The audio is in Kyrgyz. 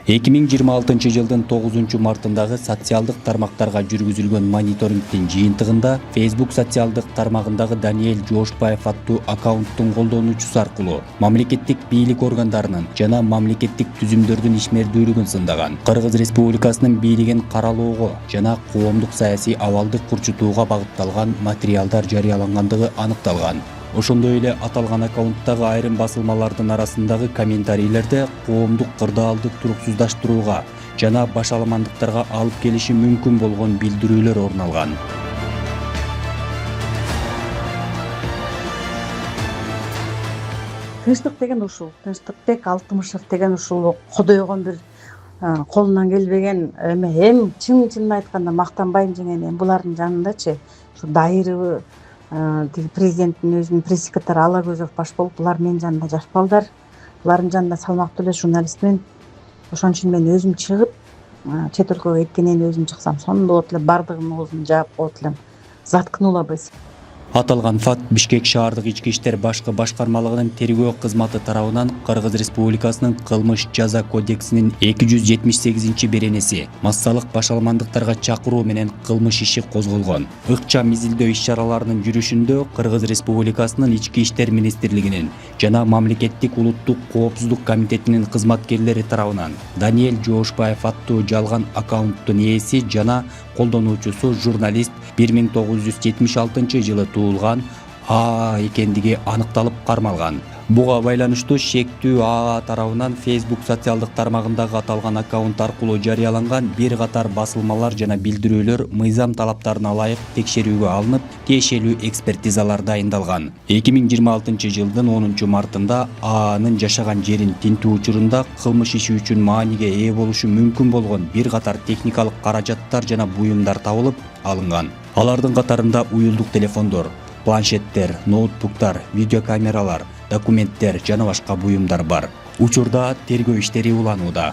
2026 жылдын 9 мартындагы социалдык тармактарга жүргүзүлгөн мониторингдин жыйынтыгында Facebook социалдык тармагындагы Даниэль Жошпаев аттуу аккаунттун колдонуучусу аркылуу мамлекеттик бийлик органдарынын жана мамлекеттик түзүмдөрдүн ишмердүүлүгүн сындаган, Кыргыз Республикасынын бийлигин каралоого жана коомдук саясий абалды курчутууга багытталган материалдар жарыялангандыгы аныкталган. Ошондой эле аталган аккаунттагы айрым басылмалардын арасындагы комментарийлерде коомдук кырдаалды туруксуздаштырууга жана башаламандыктарга алып келиши мүмкүн болгон билдирүүлөр орун алган. Тынчтык деген ушул, Тынчтыкбек Алтымышев деген ушул кодойгон бир колунан келбеген эми чынын айтканда мактанбайм жеңени булардын жанындачы ушу Дайырова тиги президенттин өзүнүн пресс-секретары Алагөзов баш болуп, булар менин жанымда жаш балдар, булардын жанында салмактуу эле журналистмин. Ошон үчүн мен өзүм чыгып, чет өлкөгө кеткенен өзүм чыксам, сонун болот эле, бардыгынын оозун жаап коет элем. Заткнула-бы. Аталган факт Бишкек шаардык ички иштер башкы башкармалыгынын тергөө кызматы тарабынан Кыргыз Республикасынын кылмыш жаза кодексинин 278-беренеси массалык башаламандыктарга чакыруу менен кылмыш иши козголгон. Ыкчам изилдөө иш-чараларынын жүрүшүндө Кыргыз Республикасынын Ички иштер министрлигинин жана мамлекеттик улуттук коопсуздук комитетинин кызматкерлери тарабынан Даниэль Жошпаев аттуу жалган аккаунттун ээси жана колдонуучусу журналист 1976 жылы туулган АА экендиги аныкталып кармалган. Буга байланыштуу шектүү АА тарабынан Facebook социалдык тармагындагы аталган аккаунт аркылуу жарыяланган бир катар басылмалар жана билдирүүлөр мыйзам талаптарына ылайык текшерүүгө алынып, тиешелүү экспертизалар дайындалган. 2026 жылдын 10 мартында ААнын жашаган жерин тинтүү учурунда кылмыш иши үчүн мааниге ээ болушу мүмкүн болгон бир катар техникалык каражаттар жана буюмдар табылып алынган. Алардын катарында уюлдук телефондор, планшеттер, ноутбуктар, видеокамералар, документтер жана башка буюмдар бар. Учурда тергөө иштери уланууда.